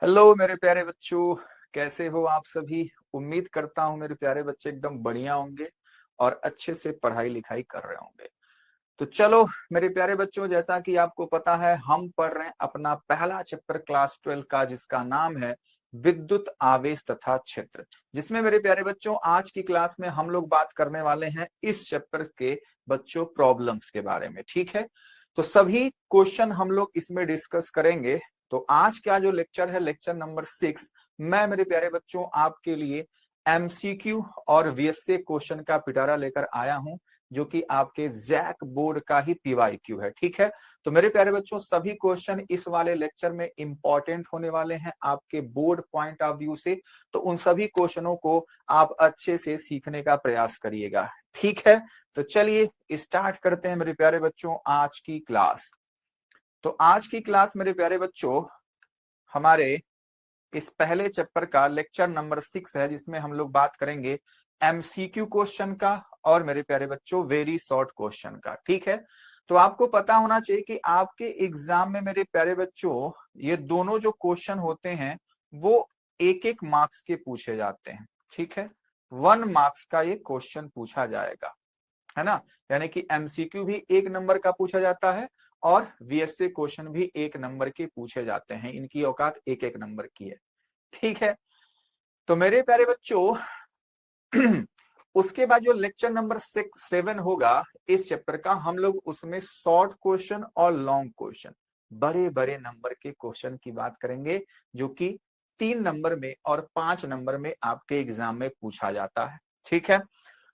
Hello मेरे प्यारे बच्चों, कैसे हो आप सभी। उम्मीद करता हूँ मेरे प्यारे बच्चे एकदम बढ़िया होंगे और अच्छे से पढ़ाई लिखाई कर रहे होंगे। तो चलो मेरे प्यारे बच्चों, जैसा कि आपको पता है हम पढ़ रहे हैं अपना पहला चैप्टर क्लास 12 का, जिसका नाम है विद्युत आवेश तथा क्षेत्र। जिसमें मेरे प्यारे बच्चों आज की क्लास में हम लोग बात करने वाले हैं इस चैप्टर के बच्चों प्रॉब्लम्स के बारे में। ठीक है, तो सभी क्वेश्चन हम लोग इसमें डिस्कस करेंगे। तो आज का जो लेक्चर है, लेक्चर नंबर 6, मैं मेरे प्यारे बच्चों आपके लिए एमसीक्यू और वीएसए क्वेश्चन का पिटारा लेकर आया हूं, जो कि आपके जैक बोर्ड का ही पीवाईक्यू है। ठीक है, तो मेरे प्यारे बच्चों सभी क्वेश्चन इस वाले लेक्चर में इंपॉर्टेंट होने वाले हैं आपके बोर्ड पॉइंट ऑफ व्यू से। तो उन सभी क्वेश्चनों को आप अच्छे से सीखने का प्रयास करिएगा। ठीक है, तो चलिए स्टार्ट करते हैं मेरे प्यारे बच्चों आज की क्लास। तो आज की क्लास मेरे प्यारे बच्चों हमारे इस पहले चैप्टर का लेक्चर नंबर 6 है, जिसमें हम लोग बात करेंगे एमसीक्यू क्वेश्चन का और मेरे प्यारे बच्चों वेरी शॉर्ट क्वेश्चन का। ठीक है, तो आपको पता होना चाहिए कि आपके एग्जाम में मेरे प्यारे बच्चों ये दोनों जो क्वेश्चन होते हैं वो एक एक मार्क्स के पूछे जाते हैं। ठीक है, 1 मार्क्स का ये क्वेश्चन पूछा जाएगा, है ना। यानी कि एमसीक्यू भी 1 नंबर का पूछा जाता है और वीएसए क्वेश्चन भी 1 नंबर के पूछे जाते हैं। इनकी औकात 1-1 नंबर की है। ठीक है, तो मेरे प्यारे बच्चों उसके बाद जो लेक्चर नंबर 6-7 होगा इस चैप्टर का, हम लोग उसमें शॉर्ट क्वेश्चन और लॉन्ग क्वेश्चन, बड़े बड़े नंबर के क्वेश्चन की बात करेंगे, जो कि 3 नंबर में और 5 नंबर में आपके एग्जाम में पूछा जाता है। ठीक है,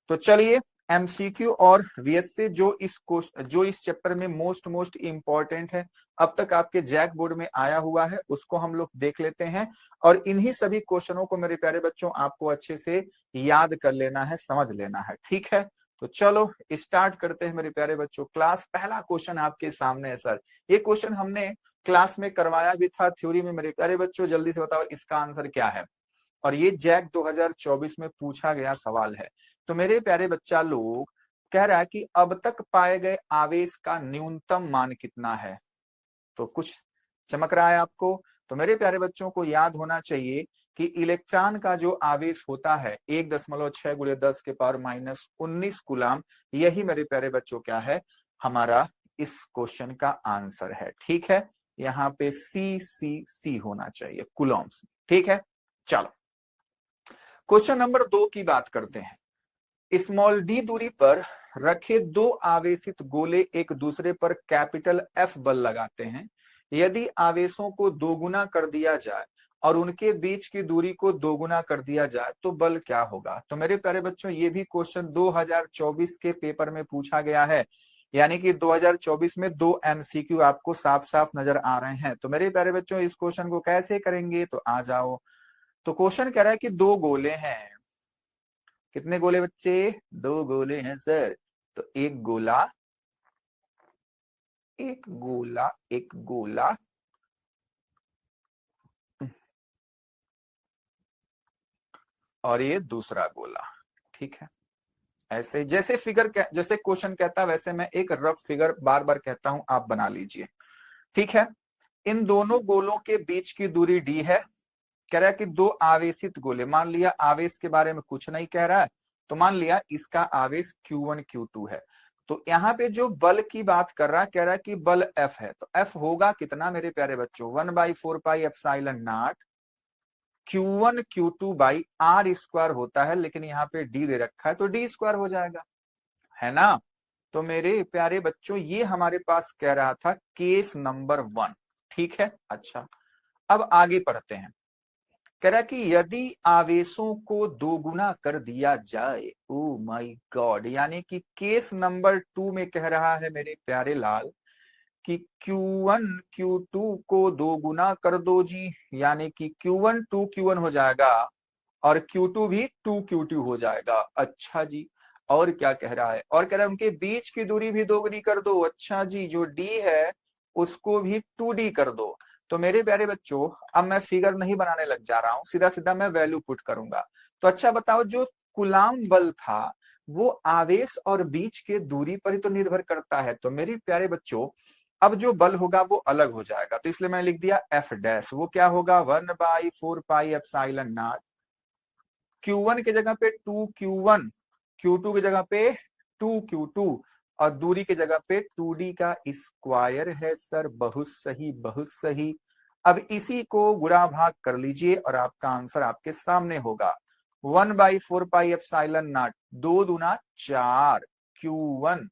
तो चलिए एमसीक्यू और वीएसए जो इस चैप्टर में मोस्ट इंपॉर्टेंट है, अब तक आपके जैक बोर्ड में आया हुआ है, उसको हम लोग देख लेते हैं। और इन्हीं सभी क्वेश्चनों को मेरे प्यारे बच्चों आपको अच्छे से याद कर लेना है, समझ लेना है। ठीक है, तो चलो स्टार्ट करते हैं मेरे प्यारे बच्चों क्लास। पहला क्वेश्चन आपके सामने है सर, ये क्वेश्चन हमने क्लास में करवाया भी था थ्योरी में। मेरे प्यारे बच्चों जल्दी से बताओ इसका आंसर क्या है। और ये जैक 2024 में पूछा गया सवाल है। तो मेरे प्यारे बच्चा लोग कह रहा है कि अब तक पाए गए आवेश का न्यूनतम मान कितना है। तो कुछ चमक रहा है आपको। तो मेरे प्यारे बच्चों को याद होना चाहिए कि इलेक्ट्रॉन का जो आवेश होता है 1.6 गुणे 10 के पावर -19 कूलाम, यही मेरे प्यारे बच्चों क्या है, हमारा इस क्वेश्चन का आंसर है। ठीक है, यहाँ पे सी होना चाहिए कूलम्स। ठीक है, चलो क्वेश्चन नंबर 2 की बात करते हैं। स्मॉल डी दूरी पर रखे दो आवेशित गोले एक दूसरे पर कैपिटल एफ बल लगाते हैं। यदि आवेशों को दोगुना कर दिया जाए और उनके बीच की दूरी को दोगुना कर दिया जाए तो बल क्या होगा। तो मेरे प्यारे बच्चों ये भी क्वेश्चन 2024 के पेपर में पूछा गया है। यानी कि 2024 में 2 एमसीक्यू आपको साफ साफ नजर आ रहे हैं। तो मेरे प्यारे बच्चों इस क्वेश्चन को कैसे करेंगे, तो आ जाओ। तो क्वेश्चन कह रहा है कि 2 गोले हैं। कितने गोले बच्चे, 2 गोले हैं सर। तो एक गोला, एक गोला, एक गोला, और ये दूसरा गोला। ठीक है, ऐसे जैसे जैसे क्वेश्चन कहता है वैसे मैं एक रफ फिगर बार बार कहता हूं, आप बना लीजिए। ठीक है, इन दोनों गोलों के बीच की दूरी डी है। कह रहा है कि 2 आवेशित गोले, मान लिया आवेश के बारे में कुछ नहीं कह रहा है, तो मान लिया इसका आवेश Q1 Q2 है। तो यहाँ पे जो बल की बात कर रहा है, कह रहा है कि बल F है। तो F होगा कितना मेरे प्यारे बच्चों, 1/4πε0 Q1 Q2 by R square होता है, लेकिन यहाँ पे D दे रखा है तो D स्क्वायर हो जाएगा, है ना। तो मेरे प्यारे बच्चों ये हमारे पास कह रहा था केस नंबर 1। ठीक है, अच्छा अब आगे पढ़ते हैं। कह रहा कि यदि आवेशों को दोगुना कर दिया जाए, ओ माय गॉड, यानी कि केस नंबर 2 में कह रहा है मेरे प्यारे लाल कि Q1 Q2 को दोगुना कर दो जी। यानी कि Q1 2Q1 हो जाएगा और Q2 भी 2Q2 हो जाएगा। अच्छा जी, और क्या कह रहा है, और कह रहा है उनके बीच की दूरी भी दोगुनी कर दो। अच्छा जी, जो D है उसको भी 2D कर दो। तो मेरे प्यारे बच्चों अब मैं फिगर नहीं बनाने लग जा रहा हूं, सीधा सीधा मैं वैल्यू पुट करूंगा। तो अच्छा बताओ, जो कूलाम बल था वो आवेश और बीच के दूरी पर ही तो निर्भर करता है। तो मेरे प्यारे बच्चों अब जो बल होगा वो अलग हो जाएगा, तो इसलिए मैंने लिख दिया एफ डैश। वो क्या होगा 1/4 पाई एप्सिलॉन नॉट, Q1 की जगह पे 2Q1, Q2 की जगह पे 2Q2 और दूरी की जगह पे 2D का स्क्वायर है सर। बहुत सही, बहुत सही। अब इसी को गुणा भाग कर लीजिए और आपका आंसर आपके सामने होगा 1/4 पाई एप्सिलॉन नॉट, 2 दूना 4 Q1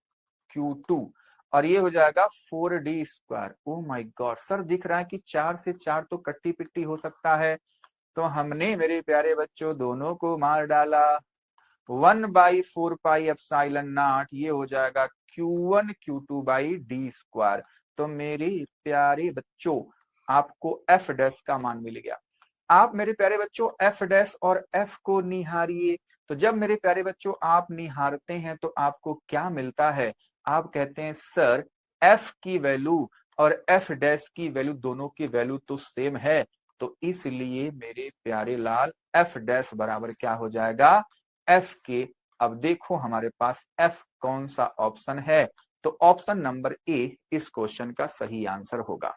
Q2 और ये हो जाएगा 4D square. Oh my God sir, दिख रहा है कि 4 से 4 तो कट्टी पिट्टी हो सकता है, तो हमने मेरे प्यारे बच्चों दोनों को मार डाला। 1/4 पाई एप्सिलॉन नॉट ये हो जाएगा Q1 Q2/D स्क्वायर। तो मेरे प्यारे बच्चों आपको एफ डैश का मान मिल गया। आप मेरे प्यारे बच्चों एफ डैश और एफ को निहारिए। तो जब मेरे प्यारे बच्चों आप निहारते हैं तो आपको क्या मिलता है? आप कहते हैं सर एफ की वैल्यू और एफ डैश की वैल्यू, दोनों की वैल्यू तो सेम है, तो इसलिए मेरे प्यारे लाल एफ डैश बराबर क्या हो जाएगा? एफ के। अब देखो हमारे पास एफ कौन सा ऑप्शन है, तो ऑप्शन नंबर ए इस क्वेश्चन का सही आंसर होगा।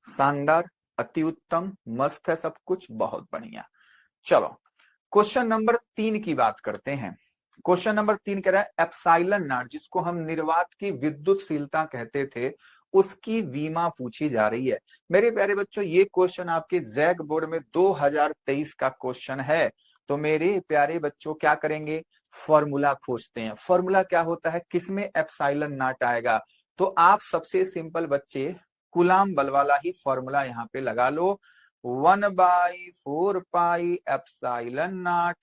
शानदार, अति उत्तम, मस्त है सब कुछ, बहुत बढ़िया। चलो क्वेश्चन नंबर 3 की बात करते हैं। क्वेश्चन नंबर 3 कह रहा है एप्सिलॉन नॉट, जिसको हम निर्वात की विद्युतशीलता कहते थे, उसकी विमा पूछी जा रही है। मेरे प्यारे बच्चों ये क्वेश्चन आपके जैक बोर्ड में 2023 का क्वेश्चन है। तो मेरे प्यारे बच्चों क्या करेंगे? फॉर्मूला खोजते हैं। फॉर्मूला क्या होता है, किसमें एप्सिलॉन नॉट आएगा? तो आप सबसे सिंपल बच्चे कूलाम बल वाला ही फॉर्मूला यहाँ पे लगा लो। 1/4 pi epsilon not,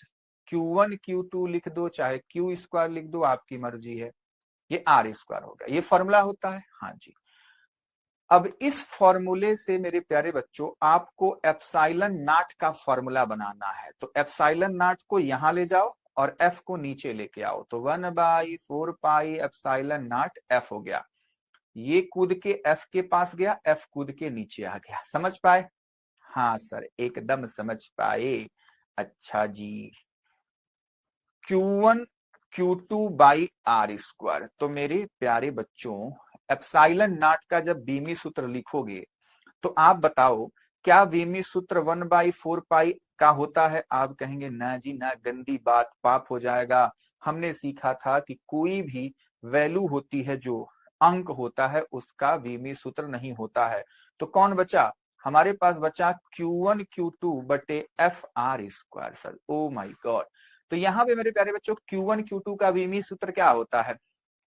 Q1 Q2 लिख दो, चाहे Q स्क्वायर लिख दो, आपकी मर्जी है। ये R स्क्वायर हो गया, ये फॉर्मूला होता है। हाँ जी। अब इस फॉर्मूले से मेरे प्यारे बच्चों आपको एप्सिलॉन नॉट का फॉर्मूला बनाना है। तो एप्सिलॉन नॉट को यहां ले जाओ और F को नीचे लेके आओ, तो 1/4 पाई एप्सिलॉन नॉट F हो गया। ये कूद के F के पास गया, F कूद के नीचे आ गया। समझ पाए? हाँ सर, एकदम समझ पाए। अच्छा जी। Q1 Q2/R square. तो मेरे प्यारे बच्चों एप्सिलॉन नॉट का जब बीमी सूत्र लिखोगे तो आप बताओ क्या बीमी सूत्र 1/4 पाई का होता है? आप कहेंगे ना जी ना, गंदी बात, पाप हो जाएगा। हमने सीखा था कि कोई भी वैल्यू होती है, जो अंक होता है, उसका बीमी सूत्र नहीं होता है। तो कौन बचा हमारे पास? बचा Q1 Q2/FR square. Sir oh my God, तो यहाँ पे मेरे प्यारे बच्चों Q1 Q2 का बीमी सूत्र क्या होता है?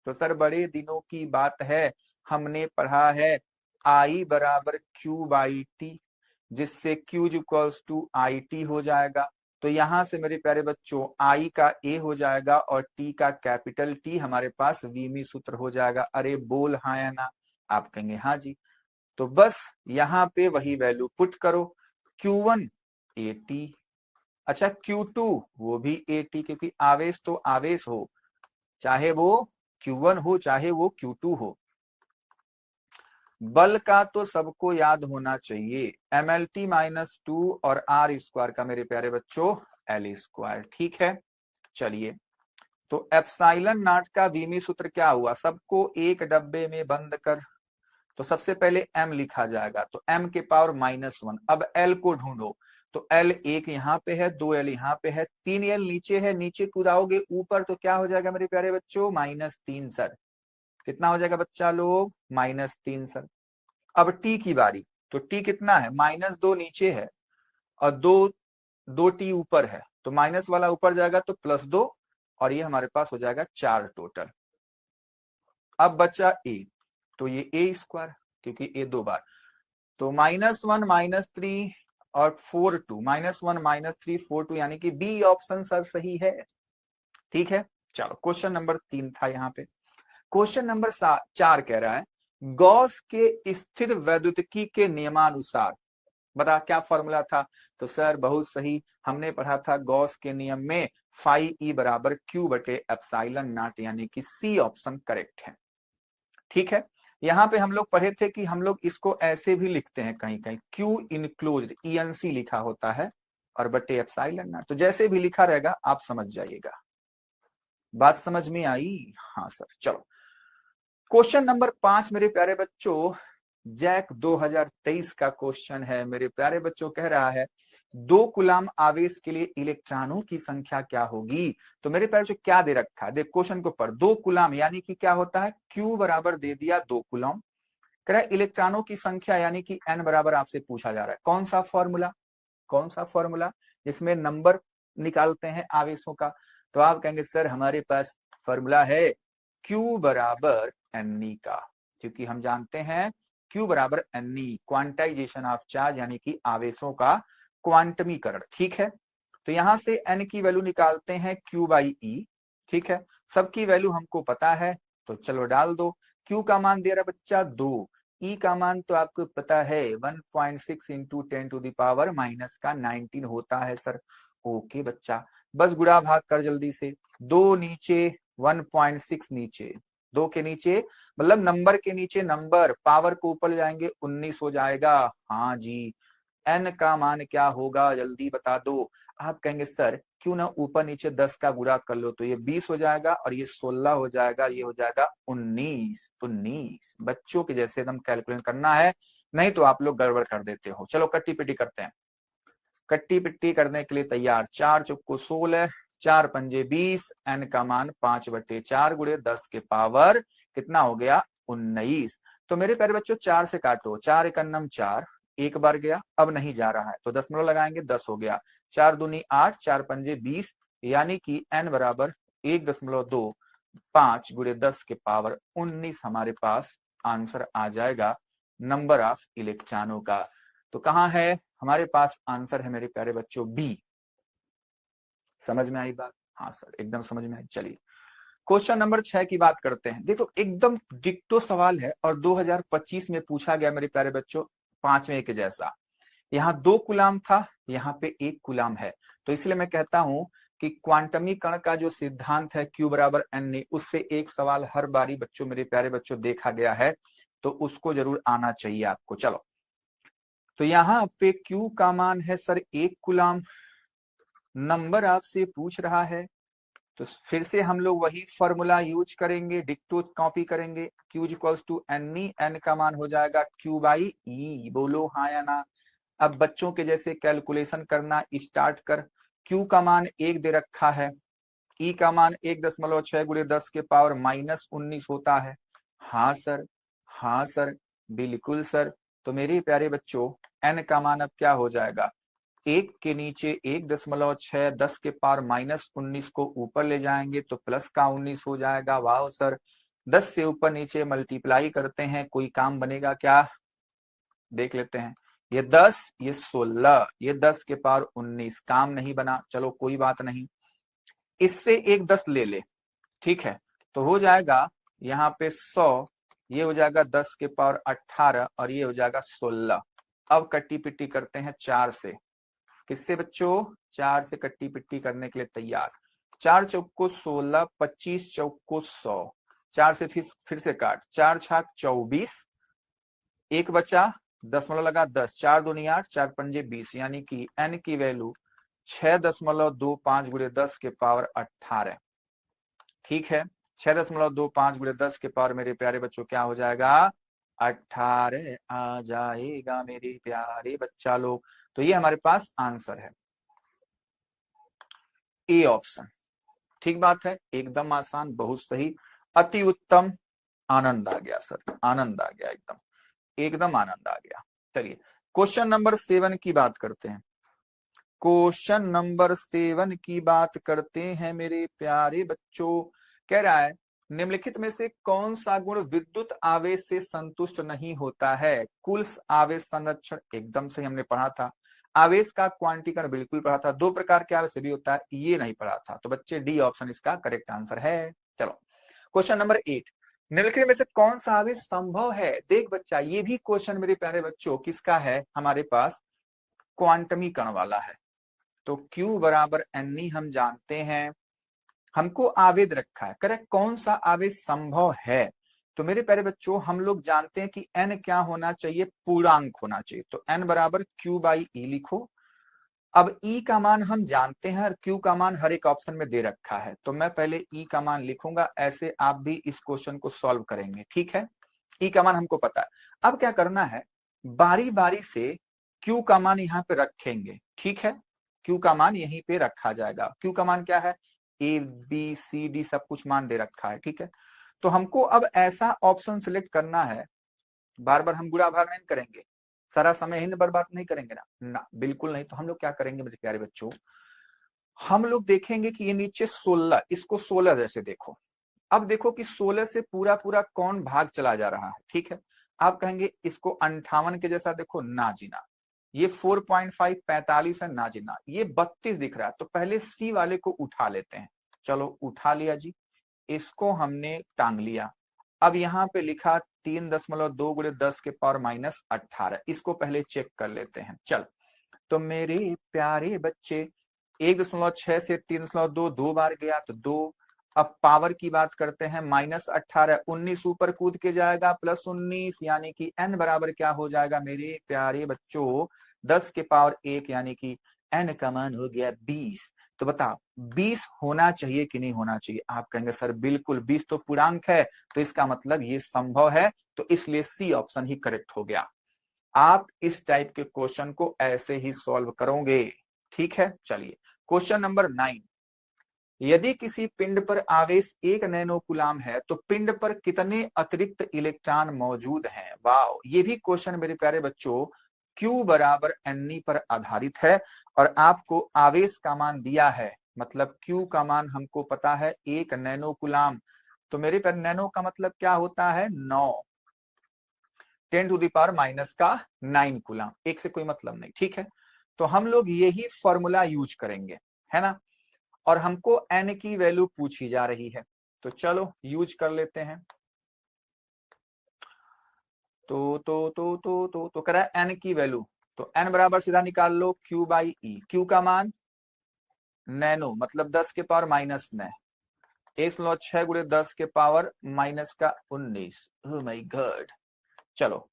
तो सर बड़े दिनों की बात है, हमने पढ़ा है I बराबर Q/T, जिससे Q इक्वल्स टू IT हो जाएगा। तो यहां से मेरे प्यारे बच्चों I का A हो जाएगा और T का कैपिटल T हमारे पास वीमी सूत्र हो जाएगा। अरे बोल हाँ या ना? आप कहेंगे हाँ जी। तो बस यहाँ पे वही वैल्यू पुट करो। Q1 AT, अच्छा Q2 वो भी AT, क्योंकि आवेश तो आवेश हो, चाहे वो Q1 हो चाहे वो Q2 हो। बल का तो सबको याद होना चाहिए, MLT-2 और R स्क्वायर का मेरे प्यारे बच्चों L स्क्वायर। ठीक है, चलिए। तो एप्सिलॉन नॉट का बीमी सूत्र क्या हुआ? सबको एक डब्बे में बंद कर। तो सबसे पहले M लिखा जाएगा, तो M के पावर -1। अब L को ढूंढो, तो L एक यहाँ पे है, 2L यहाँ पे है, 3L नीचे है। नीचे कूदाओगे ऊपर तो क्या हो जाएगा मेरे प्यारे बच्चों? -3 सर। कितना हो जाएगा बच्चा लोग? -3 सर। अब T की बारी, तो T कितना है? -2 नीचे है और 2T ऊपर है, तो माइनस वाला ऊपर जाएगा तो +2 और ये हमारे पास हो जाएगा 4 टोटल। अब बचा A, तो ये A स्क्वायर, क्योंकि A 2 बार, तो -1 -3 और 4 2, -1 -3 4 2, यानी कि बी ऑप्शन सर सही है। ठीक है, चलो क्वेश्चन नंबर 3 था यहाँ पे। क्वेश्चन नंबर 4 कह रहा है गॉस के स्थिर वैद्युतिकी के नियमानुसार, बता क्या फॉर्मूला था? तो सर बहुत सही, हमने पढ़ा था गॉस के नियम में फाई ई बराबर Q/एप्सिलॉन नॉट, यानी कि सी ऑप्शन करेक्ट है। ठीक है, यहाँ पे हम लोग पढ़े थे कि हम लोग इसको ऐसे भी लिखते हैं, कहीं कहीं Q इनक्लोज्ड ENC लिखा होता है और बटे एप्सिलॉन नॉट। तो जैसे भी लिखा रहेगा आप समझ जाइएगा। बात समझ में आई? हाँ सर, चलो क्वेश्चन नंबर 5 मेरे प्यारे बच्चों, जैक 2023 का क्वेश्चन है मेरे प्यारे बच्चों। कह रहा है 2 कूलाम आवेश के लिए इलेक्ट्रॉनों की संख्या क्या होगी। तो मेरे प्यारे बच्चों क्या दे रखा है, देख क्वेश्चन को पढ़। 2 कूलाम यानी कि क्या होता है, Q बराबर दे दिया 2 कूलाम। कह रहा है इलेक्ट्रॉनों की संख्या यानी कि N बराबर आपसे पूछा जा रहा है। कौन सा फॉर्मूला, कौन सा फॉर्मूला जिसमें नंबर निकालते हैं आवेशों का। तो आप कहेंगे सर हमारे पास फॉर्मूला है Q बराबर Ne का, क्योंकि हम जानते हैं Q बराबर Ne, क्वांटाइजेशन ऑफ चार्ज यानी कि आवेशों का क्वांटमीकरण। ठीक है, तो यहां से N की वैल्यू निकालते हैं Q बाई E। ठीक है, सबकी वैल्यू हमको पता है तो चलो डाल दो। Q का मान दे रहा बच्चा 2, E का मान तो आपको पता है 1.6 into 10 to the power minus का 19 होता है सर। ओके बच्चा, बस गुणा भाग कर जल्दी से। 2 नीचे 1.6 नीचे, 2 के नीचे मतलब नंबर के नीचे नंबर, पावर को ऊपर जाएंगे 19 हो जाएगा। हाँ जी, N का मान क्या होगा जल्दी बता दो। आप कहेंगे सर क्यों ना ऊपर नीचे 10 का गुणा कर लो, तो ये 20 हो जाएगा और ये 16 हो जाएगा, ये हो जाएगा 19। 19 बच्चों के जैसे एकदम कैलकुलेट करना है, नहीं तो आप लोग गड़बड़ कर देते हो। चलो कट्टी पिट्टी करते हैं, कट्टी पिट्टी करने के लिए तैयार। 4 चौको 16, 4 पंजे 20, N का मान 5/4 गुणे 10 के पावर कितना हो गया 19। तो मेरे प्यारे बच्चों 4 से काटो, 4 एकन्नम 4, एक बार गया अब नहीं जा रहा है तो दशमलव लगाएंगे, 10 हो गया। 4 दूनी 8, 4 पंजे 20, यानी कि N बराबर 1.25 गुणे 10 के पावर 19 हमारे पास आंसर आ जाएगा नंबर ऑफ इलेक्ट्रॉनों का। तो कहां है हमारे पास आंसर है मेरे प्यारे बच्चों बी। समझ में आई बात? हाँ सर एकदम समझ में आई। चलिए क्वेश्चन नंबर 6 की बात करते हैं। देखो एकदम डिक्टो सवाल है और 2025 में पूछा गया मेरे प्यारे बच्चों, 5वें के जैसा। यहाँ 2 कूलाम था, यहाँ पे 1 कूलाम है, तो इसलिए मैं कहता हूं कि क्वांटमीकरण का जो सिद्धांत है Q बराबर Ne, उससे एक सवाल हर बारी बच्चों मेरे प्यारे बच्चों देखा गया है, तो उसको जरूर आना चाहिए आपको। चलो तो यहाँ पे Q का मान है सर 1 कूलाम, नंबर आपसे पूछ रहा है तो फिर से हम लोग वही फॉर्मूला यूज करेंगे, डिक्टो कॉपी करेंगे। Q equals to Ne, N का मान हो जाएगा Q बाई E। बोलो हाँ या ना। अब बच्चों के जैसे कैलकुलेशन करना स्टार्ट कर। Q का मान 1 दे रखा है, E का मान 1.6 गुणे 10 के पावर माइनस 19 होता है। हाँ सर, हाँ सर, बिल्कुल सर। तो मेरे प्यारे बच्चों N का मान अब क्या हो जाएगा, 1 के नीचे 1.6, 10 के पावर माइनस 19 को ऊपर ले जाएंगे तो प्लस का 19 हो जाएगा। वाह सर, 10 से ऊपर नीचे मल्टीप्लाई करते हैं, कोई काम बनेगा क्या, देख लेते हैं। ये 10, ये 16, ये 10 के पावर 19, काम नहीं बना, चलो कोई बात नहीं। इससे एक 10 ले ले, ठीक है, तो हो जाएगा यहाँ पे 100, ये हो जाएगा 10 के पावर 18 और ये हो जाएगा 16। अब कट्टी पिट्टी करते हैं 4 से। किससे बच्चों, 4 से कट्टी पिट्टी करने के लिए तैयार। 4 चौको 16, 25 चौको 100, 4 से फिर से काट, 4 छाक 24, एक बचा, दशमलव लगा 10, 4 दूनी 8, 4 पंजे 20, यानी कि N की वैल्यू 6.25 गुणे 10 के पावर 18। ठीक है, 6.25 गुणे 10 के पावर मेरे प्यारे बच्चों क्या हो जाएगा, 18 आ जाएगा मेरे प्यारे बच्चा लोग। तो ये हमारे पास आंसर है ए ऑप्शन। ठीक बात है, एकदम आसान, बहुत सही, अति उत्तम। आनंद आ गया सर, आनंद आ गया, एकदम एकदम आनंद आ गया। चलिए क्वेश्चन नंबर 7 की बात करते हैं। क्वेश्चन नंबर 7 की बात करते हैं मेरे प्यारे बच्चों। कह रहा है निम्नलिखित में से कौन सा गुण विद्युत आवेश से संतुष्ट नहीं होता है। कुल आवेश संरक्षण एकदम से हमने पढ़ा था, आवेश का क्वांटीकरण बिल्कुल पढ़ा था, 2 प्रकार के आवेश भी होता है ये नहीं पढ़ा था, तो बच्चे डी ऑप्शन इसका करेक्ट आंसर है। चलो क्वेश्चन नंबर 8, निम्नलिखित में से कौन सा आवेश संभव है। देख बच्चा ये भी क्वेश्चन मेरे प्यारे बच्चों किसका है, हमारे पास क्वांटमीकरण वाला है। तो Q बराबर Ne हम जानते हैं, हमको आवेद रखा है, करेक्ट, कौन सा आवेश संभव है। तो मेरे प्यारे बच्चों हम लोग जानते हैं कि N क्या होना चाहिए, पूर्णांक होना चाहिए, तो N बराबर Q बाई E लिखो। अब ई का मान हम जानते हैं और क्यू का मान हर एक ऑप्शन में दे रखा है, तो मैं पहले ई का मान लिखूंगा, ऐसे आप भी इस क्वेश्चन को सॉल्व करेंगे। ठीक है, ई का मान हमको पता है। अब क्या करना है, बारी बारी से क्यू का मान यहाँ पे रखेंगे। ठीक है, क्यू का मान यहीं पे रखा जाएगा। क्यू का मान क्या है, ए बी सी डी सब कुछ मान दे रखा है। ठीक है, तो हमको अब ऐसा ऑप्शन सिलेक्ट करना है, बार बार हम गुणा भाग नहीं करेंगे, सारा समय ही बर्बाद नहीं करेंगे ना, बिल्कुल नहीं। तो हम लोग क्या करेंगे मेरे प्यारे बच्चों, हम लोग देखेंगे कि ये नीचे 16, इसको 16 जैसे देखो। अब देखो कि 16 से पूरा पूरा कौन भाग चला जा रहा है। ठीक है, आप कहेंगे इसको 58 के जैसा देखो, ना जीना। ये 4.5 45 है, ना जीना। ये 32 दिख रहा है, तो पहले सी वाले को उठा लेते हैं। चलो उठा लिया जी, इसको हमने टांग लिया। अब यहाँ पे लिखा 3.2 गुणे 10 के पावर -18, इसको पहले चेक कर लेते हैं। चल, तो मेरे प्यारे बच्चे 1.6 से 3.2 दो बार गया तो 2। अब पावर की बात करते हैं, -18, 19 ऊपर कूद के जाएगा, +19, यानी कि n बराबर क्या हो जाएगा मेरे प्यारे बच्चों, 10 के पावर 1, यानी कि n का मान हो गया 20। तो बताओ 20 होना चाहिए कि नहीं होना चाहिए? आप कहेंगे सर बिल्कुल, 20 तो पूर्णांक है, तो इसका मतलब ये संभव है, तो इसलिए सी ऑप्शन ही करेक्ट हो गया। आप इस टाइप के क्वेश्चन को ऐसे ही सॉल्व करोगे। ठीक है, चलिए क्वेश्चन नंबर 9, यदि किसी पिंड पर आवेश 1 नैनो कूलाम है तो पिंड पर कितने अतिरिक्त इलेक्ट्रॉन मौजूद हैं? वाओ, ये भी क्वेश्चन मेरे प्यारे बच्चों Q बराबर Ne पर आधारित है, और आपको आवेश का मान दिया है, मतलब Q का मान हमको पता है 1 नैनो कूलाम। तो मेरे पर नैनो का मतलब क्या होता है, 9, 10⁻⁹ कूलाम, एक से कोई मतलब नहीं। ठीक है, तो हम लोग यही फॉर्मूला यूज करेंगे, है ना। और हमको n की वैल्यू पूछी जा रही है, तो चलो यूज कर लेते हैं। तो कह रहा है n की वैल्यू, तो n बराबर सीधा निकाल लो Q/E। Q का मान नैनो, मतलब 10 के पावर -9, 1.6 गुणे 10 के पावर -19। Oh my God. चलो,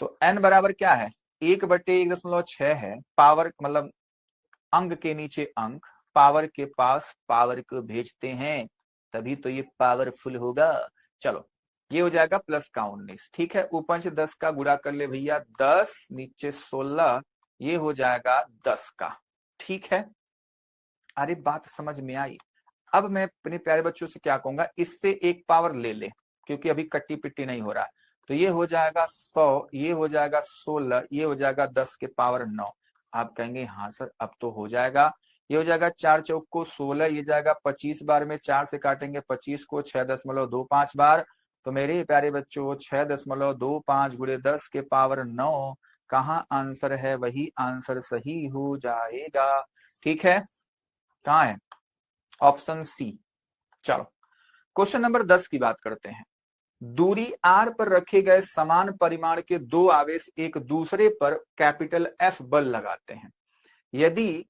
तो n बराबर क्या है, 1/1.6 है, पावर मतलब अंक के नीचे अंक, पावर के पास पावर को भेजते हैं, तभी तो ये पावरफुल होगा। चलो, ये हो जाएगा प्लस का 19। ठीक है, ऊपर से 10 का गुणा कर ले भैया, 10 नीचे 16, ये हो जाएगा 10 का। ठीक है, अरे बात समझ में आई। अब मैं अपने प्यारे बच्चों से क्या कहूंगा, इससे एक पावर ले ले, क्योंकि अभी कट्टी पिट्टी नहीं हो रहा है। तो ये हो जाएगा 100, ये हो जाएगा 16, ये हो जाएगा 10 के पावर 9। आप कहेंगे हाँ सर अब तो हो जाएगा, ये हो जाएगा 4 चौक को 16, ये जाएगा 25 बार में, 4 से काटेंगे 25 को, 6.25 बार। तो मेरे प्यारे बच्चों 6.25 गुणे 10 के पावर 9, कहाँ आंसर है, वही आंसर सही हो जाएगा। ठीक है, कहाँ है, ऑप्शन सी। चलो क्वेश्चन नंबर 10 की बात करते हैं। दूरी r पर रखे गए समान परिमाण के दो आवेश एक दूसरे पर कैपिटल F बल लगाते हैं। यदि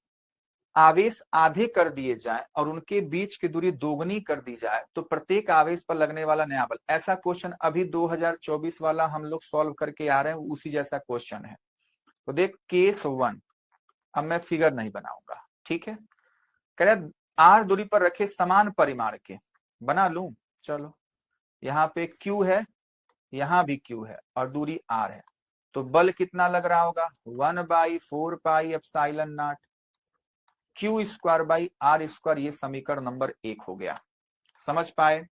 आवेश आधे कर दिए जाए और उनके बीच की दूरी दोगुनी कर दी जाए तो प्रत्येक आवेश पर लगने वाला नया बल। ऐसा क्वेश्चन अभी 2024 वाला हम लोग सॉल्व करके आ रहे हैं, उसी जैसा क्वेश्चन है। तो देख केस 1, अब मैं फिगर नहीं बनाऊंगा। ठीक है, कह रहे r दूरी पर रखे समान परिमाण के, बना लूं, चलो यहाँ पे Q है, यहाँ भी Q है, और दूरी R है, तो बल कितना लग रहा होगा, 1/4πε0 Q²/R²। ये समीकरण नंबर 1 हो गया, समझ पाए।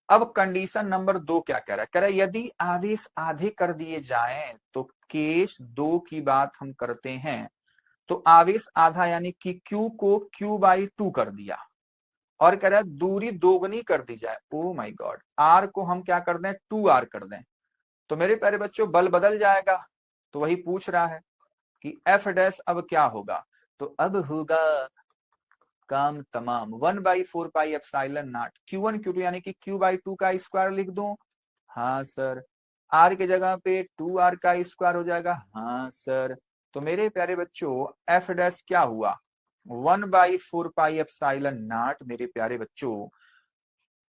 अब कंडीशन नंबर 2 क्या कह रहा है, कह रहा है यदि आवेश आधे कर दिए जाएं, तो केस 2 की बात हम करते हैं। तो आवेश आधा यानी कि Q को Q/2 कर दिया, और कह रहा है दूरी दोगुनी कर दी जाए। ओ माय गॉड, R को हम क्या कर दें, 2R कर दें, तो मेरे प्यारे बच्चों बल बदल जाएगा। तो वही पूछ रहा है कि F' अब क्या होगा, तो अब होगा काम तमाम, 1/4πε0 Q1 Q2 यानी कि Q/2 का स्क्वायर लिख दूं, हाँ सर। R की जगह पे 2R का स्क्वायर हो जाएगा, हाँ सर। तो मेरे प्यारे बच्चों F' क्या हुआ, 1/4πε0 मेरे प्यारे बच्चों,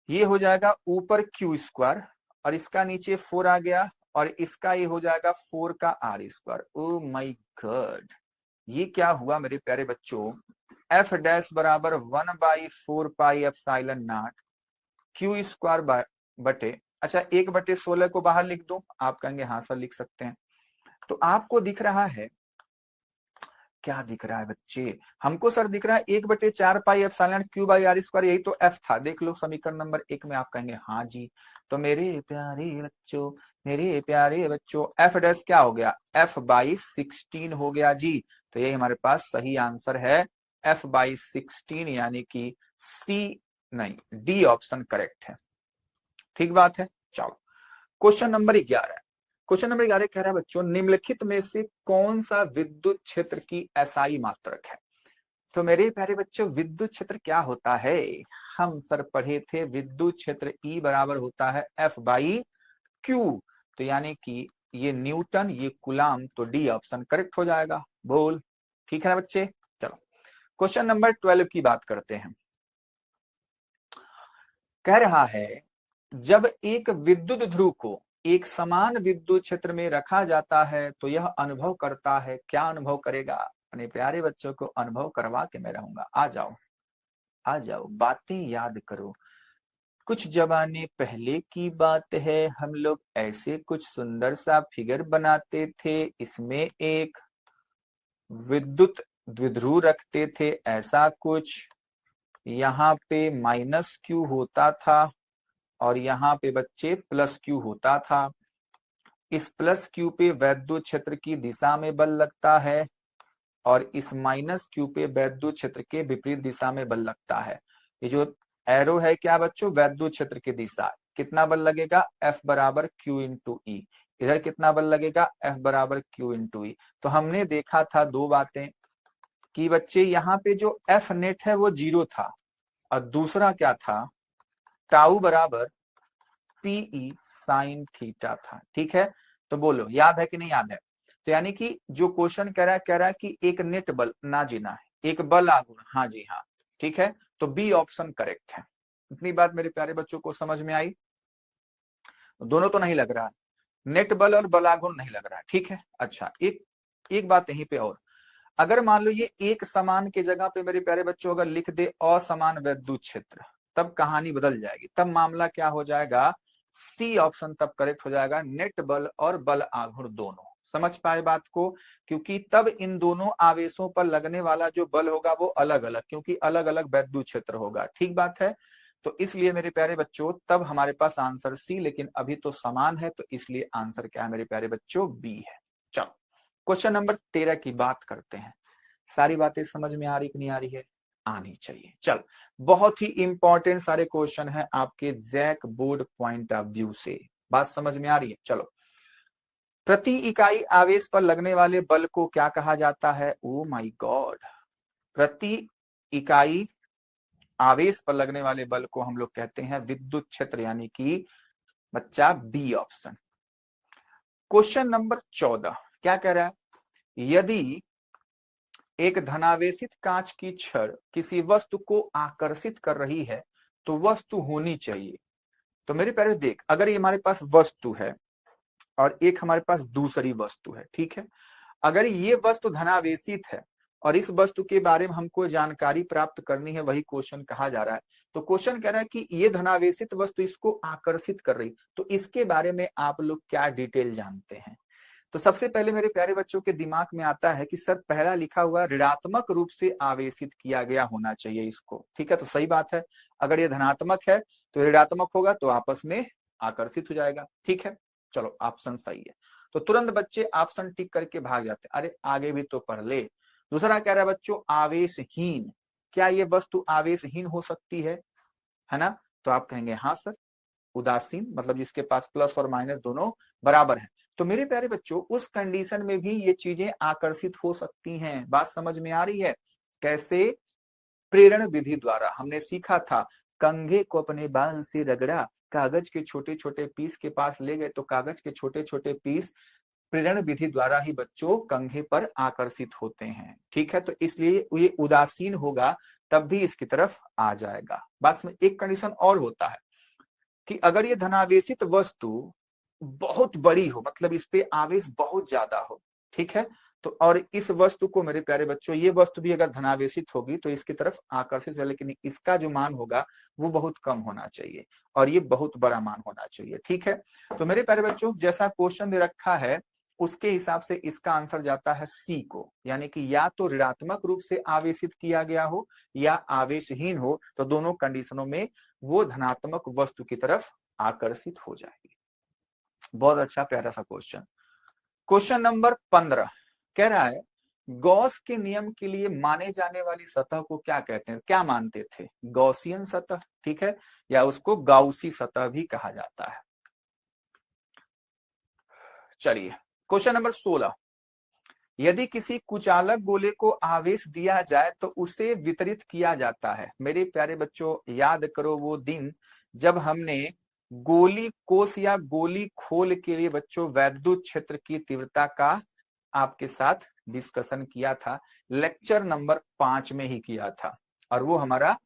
ये हो जाएगा ऊपर Q², और इसका नीचे 4 आ गया, और इसका ये हो जाएगा 4 का R²। ओ माय गॉड, ये क्या हुआ मेरे प्यारे बच्चों, एफ डैश बराबर 1/4 pi epsilon not Q square बटे, अच्छा 1/16 को बाहर लिख दो, आप कहेंगे हाँ सर लिख सकते हैं। तो आपको दिख रहा है, क्या दिख रहा है बच्चे, हमको सर दिख रहा है 1/4 pi epsilon Q by R square, यही तो एफ था, देख लो समीकरण नंबर 1 में, आप कहेंगे हाँ जी। तो मेरे प्यारे बच्चों एफ डैश क्या हो गया, f/16 हो गया जी। तो यही हमारे पास सही आंसर है, f/16, यानी कि सी नहीं, डी ऑप्शन करेक्ट है। ठीक बात है। चलो क्वेश्चन नंबर 11, क्वेश्चन नंबर 11 कह रहा है बच्चों, निम्नलिखित में से कौन सा विद्युत क्षेत्र की एसआई मात्रक है। तो मेरे प्यारे बच्चों विद्युत क्षेत्र क्या होता है, हम सर पढ़े थे विद्युत क्षेत्र E बराबर होता है F/Q, तो यानी कि ये न्यूटन, ये कुलाम, तो डी ऑप्शन करेक्ट हो जाएगा। बोल ठीक है ना बच्चे। चलो क्वेश्चन नंबर 12 की बात करते हैं। कह रहा है जब एक विद्युत ध्रुव को एक समान विद्युत क्षेत्र में रखा जाता है तो यह अनुभव करता है, क्या अनुभव करेगा। अपने प्यारे बच्चों को अनुभव करवा के मैं रहूंगा, आ जाओ आ जाओ, बातें याद करो। कुछ जमाने पहले की बात है, हम लोग ऐसे कुछ सुंदर सा फिगर बनाते थे, इसमें एक विद्युत द्विध्रुव रखते थे, ऐसा कुछ, यहाँ पे -Q होता था और यहाँ पे बच्चे +Q होता था। इस +Q पे वैद्युत क्षेत्र की दिशा में बल लगता है और इस -Q पे वैद्युत क्षेत्र के विपरीत दिशा में बल लगता है। ये जो एरो है क्या बच्चों, वैद्युत क्षेत्र की दिशा, कितना बल लगेगा, F बराबर Q इंटू ई। इधर कितना बल लगेगा, F बराबर Q इंटू ई। तो हमने देखा था दो बातें कि बच्चे यहाँ पे जो F नेट है वो 0 था और दूसरा क्या था, टाउ बराबर PE साइन थीटा था। ठीक है, तो बोलो याद है कि नहीं याद है। तो यानी कि जो क्वेश्चन कह रहा है कि एक नेट बल ना जीना है, एक बल आघूर्ण, हाँ जी हाँ, ठीक है, तो बी ऑप्शन करेक्ट है। इतनी बात मेरे प्यारे बच्चों को समझ में आई। दोनों तो नहीं लग रहा है, नेट बल और बल आघूर्ण नहीं लग रहा है, ठीक है। अच्छा एक बात यहीं पे और, अगर मान लो ये एक समान के जगह पे मेरे प्यारे बच्चों अगर लिख दे असमान वैद्युत क्षेत्र, तब कहानी बदल जाएगी, तब मामला क्या हो जाएगा, सी ऑप्शन तब करेक्ट हो जाएगा, नेट बल और बल आघूर्ण दोनों। समझ पाए बात को, क्योंकि तब इन दोनों आवेशों पर लगने वाला जो बल होगा वो अलग अलग, क्योंकि अलग अलग वैद्युत क्षेत्र होगा। ठीक बात है, तो इसलिए मेरे प्यारे बच्चों तब हमारे पास आंसर सी, लेकिन अभी तो समान है, तो इसलिए आंसर क्या है मेरे प्यारे बच्चों, बी है। चलो क्वेश्चन नंबर 13 की बात करते हैं। सारी बातें समझ में आ रही कि नहीं आ रही है, आनी चाहिए। चल बहुत ही इंपॉर्टेंट सारे क्वेश्चन है आपके JAC board point of view से, बात समझ में आ रही है। चलो, प्रति इकाई आवेश पर लगने वाले बल को क्या कहा जाता है, ओ माय गॉड, प्रति इकाई आवेश पर लगने वाले बल को हम लोग कहते हैं विद्युत क्षेत्र, यानी कि बच्चा बी ऑप्शन। क्वेश्चन नंबर 14 क्या कह रहा है, यदि एक धनावेशित कांच की छड़ किसी वस्तु को आकर्षित कर रही है तो वस्तु होनी चाहिए। तो मेरे प्यारे देख, अगर ये हमारे पास वस्तु है और एक हमारे पास दूसरी वस्तु है, ठीक है, अगर ये वस्तु धनावेशित है और इस वस्तु के बारे में हमको जानकारी प्राप्त करनी है, वही क्वेश्चन कहा जा रहा है। तो क्वेश्चन कह रहा है कि ये धनावेशित वस्तु इसको आकर्षित कर रही, तो इसके बारे में आप लोग क्या डिटेल जानते हैं। तो सबसे पहले मेरे प्यारे बच्चों के दिमाग में आता है कि सर पहला लिखा हुआ ऋणात्मक रूप से आवेशित किया गया होना चाहिए इसको, ठीक है, तो सही बात है। अगर ये धनात्मक है तो ऋणात्मक होगा तो आपस में आकर्षित हो जाएगा, ठीक है। चलो ऑप्शन सही है, तो तुरंत बच्चे ऑप्शन टिक करके भाग जाते हैं, अरे आगे भी तो पढ़ ले। दूसरा कह रहा है बच्चों आवेशहीन, क्या ये वस्तु आवेशहीन हो सकती है ना, तो आप कहेंगे हाँ सर। उदासीन मतलब जिसके पास प्लस और माइनस दोनों बराबर है। तो मेरे प्यारे बच्चों उस कंडीशन में भी ये चीजें आकर्षित हो सकती हैं, बात समझ में आ रही है। कैसे, प्रेरण विधि द्वारा हमने सीखा था, कंघे को अपने बाल से रगड़ा, कागज के छोटे छोटे पीस के पास ले गए तो कागज के छोटे छोटे पीस प्रेरण विधि द्वारा ही बच्चों कंघे पर आकर्षित होते हैं, ठीक है। तो इसलिए ये उदासीन होगा तब भी इसकी तरफ आ जाएगा। बस में एक कंडीशन और होता है कि अगर ये धनावेशित वस्तु बहुत बड़ी हो, मतलब इस पे आवेश बहुत ज्यादा हो, ठीक है। तो और इस वस्तु को मेरे प्यारे बच्चों, ये वस्तु भी अगर धनावेशित होगी तो इसकी तरफ आकर्षित है, लेकिन इसका जो मान होगा वो बहुत कम होना चाहिए और ये बहुत बड़ा मान होना चाहिए। ठीक है। तो मेरे प्यारे बच्चों, जैसा क्वेश्चन दे रखा है उसके हिसाब से इसका आंसर जाता है सी को, यानी कि या तो ऋणात्मक रूप से आवेशित किया गया हो या आवेशहीन हो, तो दोनों कंडीशनों में वो धनात्मक वस्तु की तरफ आकर्षित हो जाएगी। बहुत अच्छा प्यारा सा क्वेश्चन। क्वेश्चन नंबर 15 कह रहा है गॉस के नियम के लिए माने जाने वाली सतह को क्या कहते हैं, क्या मानते थे, गॉसियन सतह, ठीक है, या उसको गाउसी सतह भी कहा जाता है। चलिए क्वेश्चन नंबर 16, यदि किसी कुचालक गोले को आवेश दिया जाए तो उसे वितरित किया जाता है। मेरे प्यारे बच्चों, याद करो वो दिन जब हमने गोली कोष या गोली खोल के लिए बच्चों वैद्युत क्षेत्र की तीव्रता का आपके साथ डिस्कशन किया था, लेक्चर नंबर 5 में ही किया था, और वो हमारा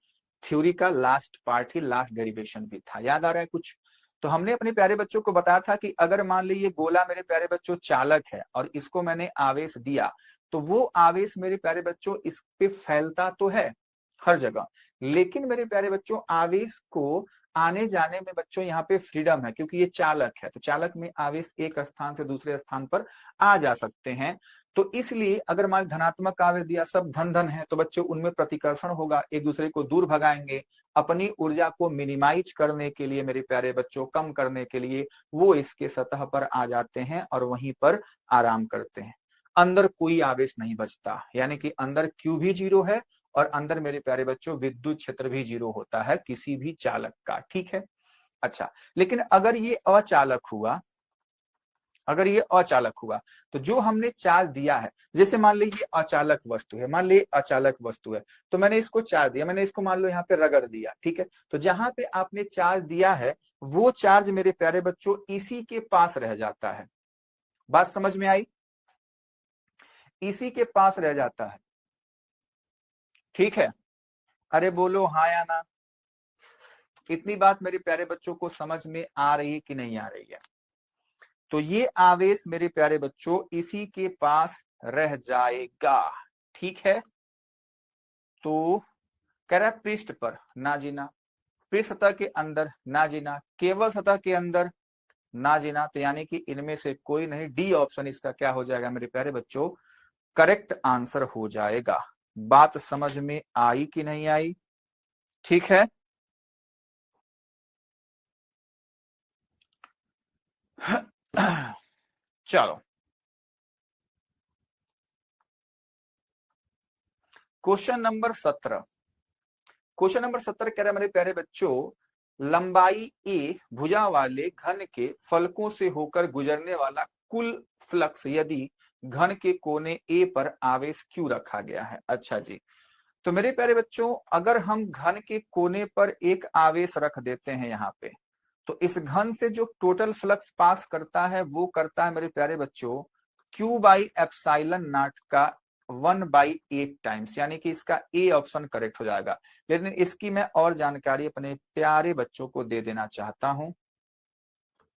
थ्योरी का लास्ट पार्ट ही, लास्ट डेरिवेशन भी था। याद आ रहा है कुछ? तो हमने अपने प्यारे बच्चों को बताया था कि अगर मान लीजिए गोला मेरे प्यारे बच्चों चालक है और इसको मैंने आवेश दिया, तो वो आवेश मेरे प्यारे बच्चों इस पे फैलता तो है हर जगह, लेकिन मेरे प्यारे बच्चों आवेश को आने जाने में बच्चों यहाँ पे फ्रीडम है, क्योंकि ये चालक है, तो चालक में आवेश एक स्थान से दूसरे स्थान पर आ जा सकते हैं। तो इसलिए अगर मान धनात्मक आवेश दिया, सब धन धन है, तो बच्चों उनमें प्रतिकर्षण होगा, एक दूसरे को दूर भगाएंगे। अपनी ऊर्जा को मिनिमाइज करने के लिए मेरे प्यारे बच्चों, कम करने के लिए वो इसके सतह पर आ जाते हैं और वहीं पर आराम करते हैं। अंदर कोई आवेश नहीं बचता, यानी कि अंदर Q भी 0 है और अंदर मेरे प्यारे बच्चों विद्युत क्षेत्र भी 0 होता है किसी भी चालक का। ठीक है। अच्छा, लेकिन अगर ये अचालक हुआ, अगर ये अचालक हुआ, तो जो हमने चार्ज दिया है, जैसे मान लीजिए अचालक वस्तु है, मान लीजिए अचालक वस्तु है, तो मैंने इसको चार्ज दिया, मैंने इसको मान लो यहाँ पे रगड़ दिया, ठीक है, तो जहां पे आपने चार्ज दिया है वो चार्ज मेरे प्यारे बच्चों इसी के पास रह जाता है। बात समझ में आई? इसी के पास रह जाता है। ठीक है। अरे बोलो हाँ या ना। इतनी बात मेरे प्यारे बच्चों को समझ में आ रही है कि नहीं आ रही है? तो ये आवेश मेरे प्यारे बच्चों इसी के पास रह जाएगा। ठीक है। तो कह रहा है पृष्ठ पर ना जीना, पृष्ठ सतह के अंदर ना जीना, केवल सतह के अंदर ना जीना, तो यानी कि इनमें से कोई नहीं, डी ऑप्शन इसका क्या हो जाएगा मेरे प्यारे बच्चों, करेक्ट आंसर हो जाएगा। बात समझ में आई कि नहीं आई? ठीक है। चलो क्वेश्चन नंबर 17, क्वेश्चन नंबर 17 कह रहा है मेरे प्यारे बच्चों, लंबाई ए भुजा वाले घन के फलकों से होकर गुजरने वाला कुल फ्लक्स यदि घन के कोने ए पर आवेश Q रखा गया है। अच्छा जी, तो मेरे प्यारे बच्चों अगर हम घन के कोने पर एक आवेश रख देते हैं यहाँ पे, तो इस घन से जो टोटल फ्लक्स पास करता है वो करता है मेरे प्यारे बच्चों Q/ε0 का 1/8 टाइम्स, यानी कि इसका ए ऑप्शन करेक्ट हो जाएगा। लेकिन इसकी मैं और जानकारी अपने प्यारे बच्चों को दे देना चाहता हूं।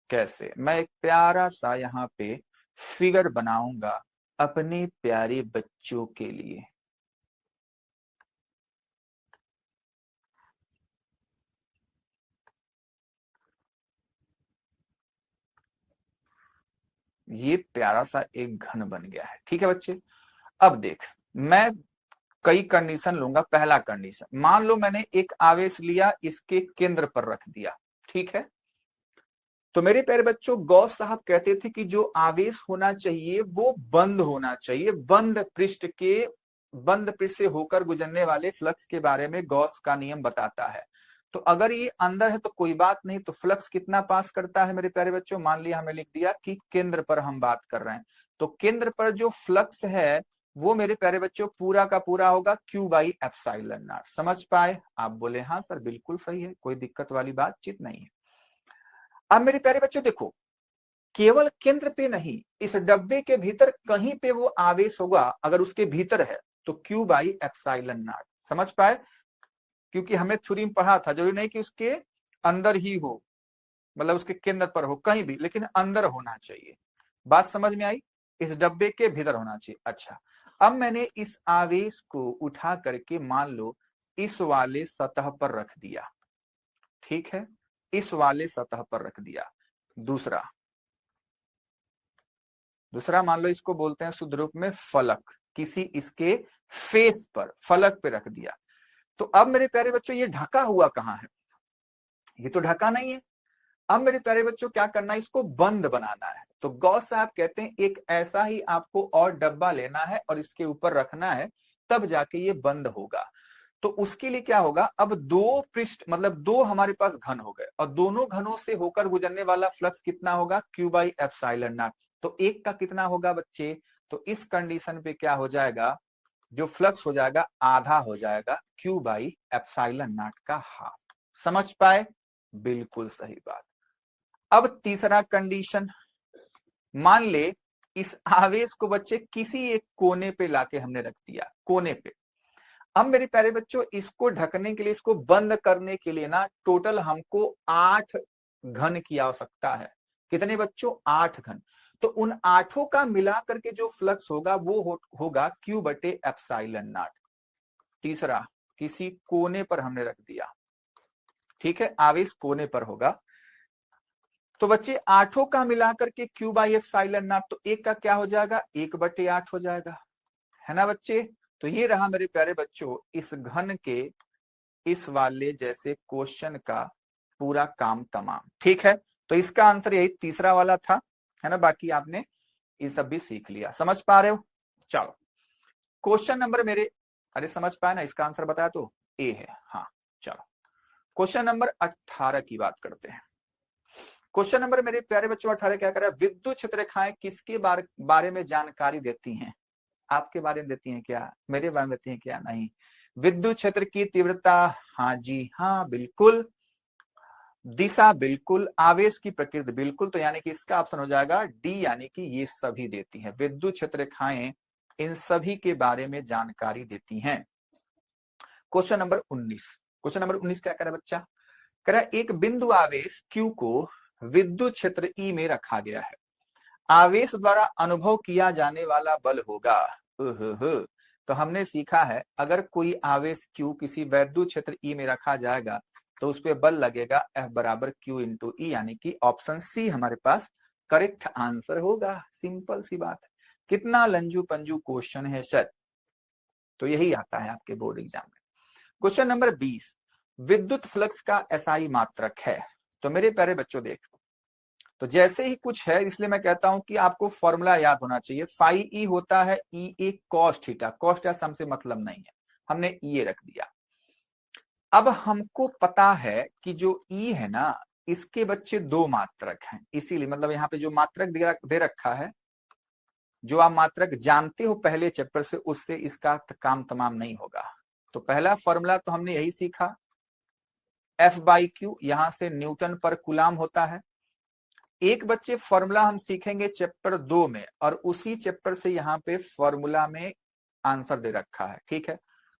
कैसे? मैं एक प्यारा सा यहाँ पे फिगर बनाऊंगा अपने प्यारे बच्चों के लिए। ये प्यारा सा एक घन बन गया है। ठीक है बच्चे, अब देख, मैं कई कंडीशन लूंगा। पहला कंडीशन, मान लो मैंने एक आवेश लिया, इसके केंद्र पर रख दिया, ठीक है, तो मेरे प्यारे बच्चों गॉस साहब कहते थे कि जो आवेश होना चाहिए वो बंद होना चाहिए, बंद पृष्ठ से होकर गुजरने वाले फ्लक्स के बारे में गॉस का नियम बताता है। तो अगर ये अंदर है तो कोई बात नहीं, तो फ्लक्स कितना पास करता है मेरे प्यारे बच्चों, मान लिया हमें लिख दिया कि केंद्र पर हम बात कर रहे हैं, तो केंद्र पर जो फ्लक्स है वो मेरे प्यारे बच्चों पूरा का पूरा होगा Q/ε0। समझ पाए? आप बोले हाँ सर बिल्कुल सही है, कोई दिक्कत वाली बातचीत नहीं है। अब मेरे प्यारे बच्चों देखो, केवल केंद्र पे नहीं, इस डब्बे के भीतर कहीं पे वो आवेश होगा, अगर उसके भीतर है तो Q/ε0। समझ पाए? क्योंकि हमें थ्योरी में पढ़ा था, जरूरी नहीं कि उसके अंदर ही हो, मतलब उसके केंद्र पर हो, कहीं भी, लेकिन अंदर होना चाहिए। बात समझ में आई? इस डब्बे के भीतर होना चाहिए। अच्छा, अब मैंने इस आवेश को उठा करके मान लो इस वाले सतह पर रख दिया, ठीक है, इस वाले सतह पर रख दिया। दूसरा मान लो इसको बोलते हैं शुद्ध रूप में फलक, किसी इसके फेस पर, फलक पे रख दिया। तो अब मेरे प्यारे बच्चों ये ढका हुआ कहां है? ये तो ढका नहीं है। अब मेरे प्यारे बच्चों क्या करना है, इसको बंद बनाना है। तो गौस साहब कहते हैं एक ऐसा ही आपको और डब्बा लेना है और इसके ऊपर रखना है, तब जाके ये बंद होगा। तो उसके लिए क्या होगा, अब दो पृष्ठ मतलब दो हमारे पास घन हो गए और दोनों घनों से होकर गुजरने वाला फ्लक्स कितना होगा, क्यू बाई एप्सिलॉन नॉट। तो एक का कितना होगा बच्चे, तो इस कंडीशन पे क्या हो जाएगा, जो फ्लक्स हो जाएगा आधा हो जाएगा क्यू बाई एप्सिलॉन नॉट का हाफ। समझ पाए? बिल्कुल सही बात। अब तीसरा कंडीशन, मान ले इस आवेश को बच्चे किसी एक कोने पे लाके हमने रख दिया, कोने पे। अब मेरे प्यारे बच्चों इसको ढकने के लिए, इसको बंद करने के लिए ना टोटल हमको 8 घन की आवश्यकता है। कितने बच्चों? 8 घन। तो उन 8 का मिला करके जो फ्लक्स होगा वो होगा क्यू बटे एप्सिलॉन नॉट। तीसरा, किसी कोने पर हमने रख दिया, ठीक है, आवेश कोने पर होगा। तो बच्चे 8 का मिलाकर के क्यू बाई एप्सिलॉन नॉट, तो एक का क्या हो जाएगा, 1/8 हो जाएगा, है ना बच्चे। तो ये रहा मेरे प्यारे बच्चों इस घन के इस वाले जैसे क्वेश्चन का पूरा काम तमाम। ठीक है, तो इसका आंसर यही तीसरा वाला था, है ना। बाकी आपने ये सब भी सीख लिया, समझ पा रहे हो। चलो क्वेश्चन नंबर मेरे, अरे समझ पाए ना, इसका आंसर बताया तो ए है। हाँ चलो क्वेश्चन नंबर 18 की बात करते हैं। क्वेश्चन नंबर मेरे प्यारे बच्चों 18 क्या कर रहा है, विद्युत क्षेत्र रेखाएं किसके बारे में जानकारी देती हैं? आपके बारे में देती हैं क्या, मेरे बारे में देती हैं क्या? नहीं। विद्युत क्षेत्र की तीव्रता, हाँ जी हाँ बिल्कुल। दिशा बिल्कुल। आवेश की प्रकृति बिल्कुल। तो यानी कि इसका ऑप्शन हो जाएगा डी, यानी कि ये सभी देती हैं। विद्युत क्षेत्र रेखाएं इन सभी के बारे में जानकारी देती हैं। क्वेश्चन नंबर 19, क्वेश्चन नंबर 19 क्या कह रहा है बच्चा, कह रहा है एक बिंदु आवेश Q को विद्युत क्षेत्र E में रखा गया है। आवेश द्वारा अनुभव किया जाने वाला बल होगा, तो हमने सीखा है अगर कोई आवेश Q किसी विद्युत क्षेत्र E में रखा जाएगा तो उस पर बल लगेगा F बराबर Q इंटू E, यानी कि ऑप्शन सी हमारे पास करेक्ट आंसर होगा। सिंपल सी बात है, कितना लंजू पंजू क्वेश्चन है सर, तो यही आता है आपके बोर्ड एग्जाम में। क्वेश्चन नंबर 20, विद्युत फ्लक्स का एसआई मात्रक है। तो मेरे प्यारे बच्चों देख, तो जैसे ही कुछ है इसलिए मैं कहता हूं कि आपको फॉर्मूला याद होना चाहिए। फाई ई होता है ई ए कॉस थीटा, कॉस थीटा हमसे मतलब नहीं है, हमने ई रख दिया। अब हमको पता है कि जो ई है ना इसके बच्चे दो मात्रक हैं, इसीलिए मतलब यहाँ पे जो मात्रक दे रखा है, जो आप मात्रक जानते हो पहले चैप्टर से, उससे इसका काम तमाम नहीं होगा। तो पहला फॉर्मूला तो हमने यही सीखा, एफ बाई क्यू, यहां से न्यूटन पर कुलाम होता है। एक बच्चे फॉर्मूला हम सीखेंगे चैप्टर 2 में, और उसी चैप्टर से यहाँ पे फॉर्मूला में आंसर दे रखा है, ठीक है।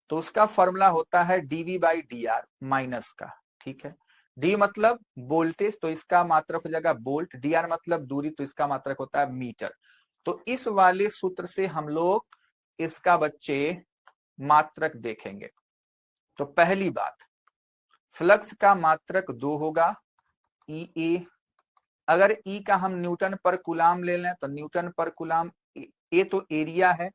तो उसका फॉर्मूला होता है DV by D R minus का, ठीक है। डी मतलब वोल्टेज, तो इसका मात्रक हो जाएगा वोल्ट। डी आर मतलब दूरी, तो इसका मात्रक होता है मीटर। तो इस वाले सूत्र से हम लोग इसका बच्चे मात्रक देखेंगे। तो पहली बात, फ्लक्स का मात्रक 2 होगा ई ए। अगर ई का हम न्यूटन पर कुलाम ले लें तो न्यूटन पर कुलाम, ए तो एरिया है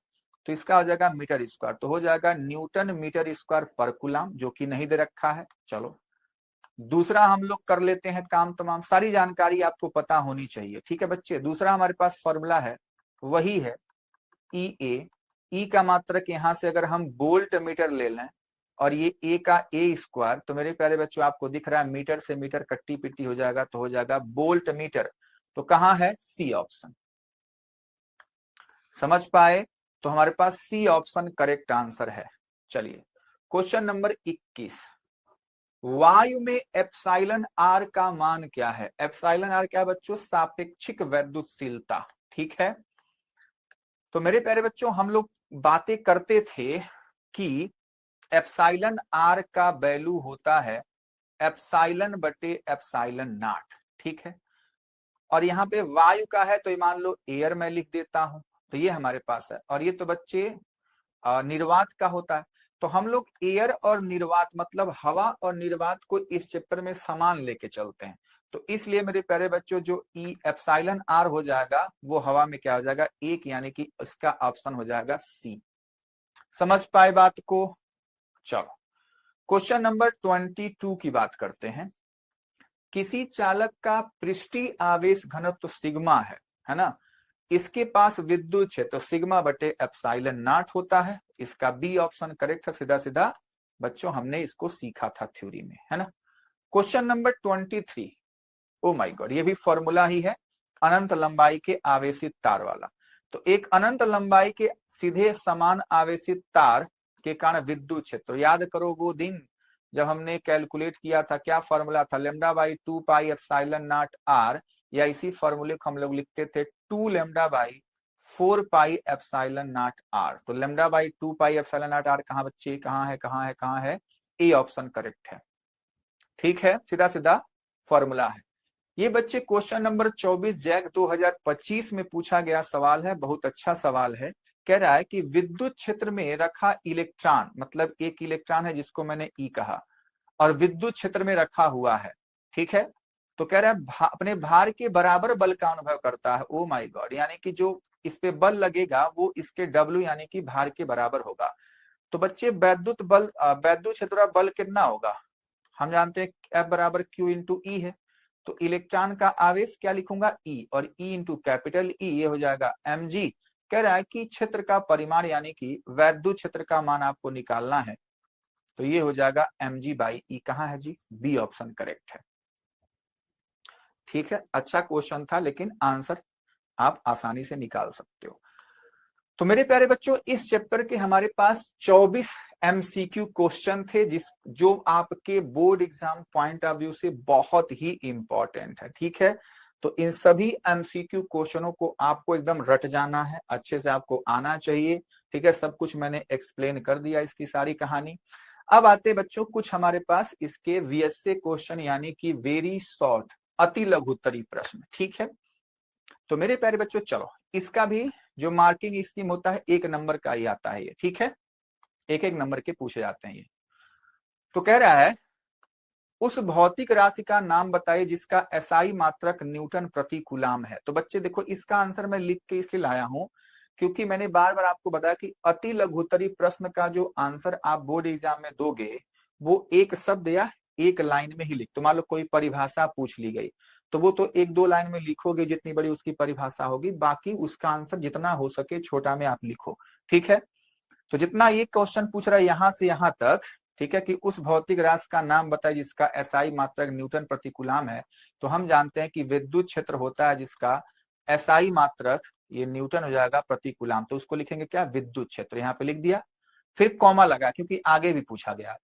तो इसका हो जाएगा मीटर स्क्वायर, तो हो जाएगा न्यूटन मीटर स्क्वायर पर कुलाम, जो कि नहीं दे रखा है। चलो दूसरा हम लोग कर लेते हैं काम तमाम, सारी जानकारी आपको पता होनी चाहिए, ठीक है बच्चे। दूसरा हमारे पास फॉर्मूला है, वही है ई ए। ई का मात्रक यहां से अगर हम वोल्ट मीटर ले लें और ये ए का ए स्क्वायर, तो मेरे प्यारे बच्चों आपको दिख रहा है मीटर से मीटर कट्टी पिट्टी हो जाएगा, तो हो जाएगा वोल्ट मीटर। तो कहां है, सी ऑप्शन। समझ पाए? तो हमारे पास सी ऑप्शन करेक्ट आंसर है। चलिए क्वेश्चन नंबर 21, वायु में एप्सिलॉन आर का मान क्या है? एप्सिलॉन आर क्या है बच्चों? सापेक्षिक वैद्युतशीलता, ठीक है। तो मेरे प्यारे बच्चों हम लोग बातें करते थे कि एप्सिलॉन आर का वैल्यू होता है एप्सिलॉन बटे एप्सिलॉन नॉट, ठीक है। और यहाँ पे वायु का है तो मान लो एयर मैं लिख देता हूं, तो ये हमारे पास है। और ये तो बच्चे निर्वात का होता है। तो हम लोग एयर और निर्वात मतलब हवा और निर्वात को इस चैप्टर में समान लेके चलते हैं। तो इसलिए मेरे प्यारे बच्चों जो ई एप्सिलॉन आर हो जाएगा वो हवा में क्या हो जाएगा, एक, यानी कि इसका ऑप्शन हो जाएगा सी। समझ पाए बात को? चलो क्वेश्चन नंबर 22 की बात करते हैं। किसी चालक का पृष्ठीय आवेश घनत्व सिग्मा है ना, इसके पास विद्युत क्षेत्र सिग्मा बटे एप्सिलॉन नॉट होता है। इसका बी ऑप्शन करेक्ट है। सीधा सीधा बच्चों हमने इसको सीखा था थ्योरी में, है ना। Question number 23, oh my God, ये भी फॉर्मूला ही है, अनंत लंबाई के आवेशित तार वाला। तो एक अनंत लंबाई के सीधे समान आवेशित तार के कारण विद्युत क्षेत्र, याद करो वो दिन जब हमने कैलकुलेट किया था, क्या फॉर्मूला था, lambda by 2 pi epsilon naught r, या इसी फॉर्मूले को हम लोग लिखते थे 2 lambda by 4 pi epsilon naught r. तो lambda by 2 pi epsilon naught r कहाँ बच्चे, कहाँ है, कहाँ है, कहाँ है, ए ऑप्शन करेक्ट है। ठीक है, सीधा सीधा फॉर्मूला है ये बच्चे। क्वेश्चन नंबर 24 जैक 2025 में पूछा गया सवाल है, बहुत अच्छा सवाल है। कह रहा है कि विद्युत क्षेत्र में रखा इलेक्ट्रॉन, मतलब एक इलेक्ट्रॉन है जिसको मैंने ई कहा, और विद्युत क्षेत्र में रखा हुआ है, ठीक है। तो कह रहा है अपने भार के बराबर बल का अनुभव करता है। ओ माय गॉड, यानी कि जो इस पे बल लगेगा वो इसके डब्ल्यू यानी कि भार के बराबर होगा। तो बच्चे वैद्युत बल, वैद्युत क्षेत्र बल कितना होगा, हम जानते हैं एफ बराबर क्यू इंटू ई है। तो इलेक्ट्रॉन का आवेश क्या लिखूंगा, ई, और ई इंटू कैपिटल ई, ये हो जाएगा एम जी। कह रहा है कि क्षेत्र का परिमाण यानी कि वैद्युत क्षेत्र का मान आपको निकालना है। तो ये हो जाएगा एम जी बाई ई। कहाँ है जी, बी ऑप्शन करेक्ट है। ठीक है, अच्छा क्वेश्चन था लेकिन आंसर आप आसानी से निकाल सकते हो। तो मेरे प्यारे बच्चों इस चैप्टर के हमारे पास 24 एमसीक्यू क्वेश्चन थे, जो आपके board exam point of view से बहुत ही इंपॉर्टेंट है। ठीक है, तो इन सभी एमसीक्यू क्वेश्चनों को आपको एकदम रट जाना है, अच्छे से आपको आना चाहिए। ठीक है, सब कुछ मैंने एक्सप्लेन कर दिया इसकी सारी कहानी। अब आते बच्चों कुछ हमारे पास इसके वीएसए क्वेश्चन, यानी कि वेरी शॉर्ट, अति लघुत्तरी प्रश्न। ठीक है, तो मेरे प्यारे बच्चों चलो इसका भी जो मार्किंग स्कीम होता है 1 नंबर का ही आता है ये। ठीक है, एक एक नंबर के पूछे जाते हैं ये। तो कह रहा है उस भौतिक राशि का नाम बताइए जिसका एसआई मात्रक न्यूटन प्रति कूलाम है। तो बच्चे देखो इसका आंसर मैं लिख के इसलिए लाया हूं क्योंकि मैंने बार बार आपको बताया कि अति लघुत्तरी प्रश्न का जो आंसर आप बोर्ड एग्जाम में दोगे वो एक शब्द या एक लाइन में ही लिख। तो मान लो कोई परिभाषा पूछ ली गई तो वो तो 1-2 लाइन में लिखोगे जितनी बड़ी उसकी परिभाषा होगी, बाकी उसका आंसर जितना हो सके छोटा में आप लिखो। ठीक है, तो जितना ये क्वेश्चन पूछ रहा है यहां से यहां तक, ठीक है, कि उस भौतिक राशि का नाम बताए जिसका एसआई मात्रक न्यूटन प्रति कूलाम है। तो हम जानते हैं कि विद्युत क्षेत्र होता है जिसका एसआई मात्रक ये न्यूटन हो जाएगा प्रति कूलाम। तो उसको लिखेंगे क्या, विद्युत क्षेत्र, यहाँ पे लिख दिया, फिर कॉमा लगा क्योंकि आगे भी पूछा गया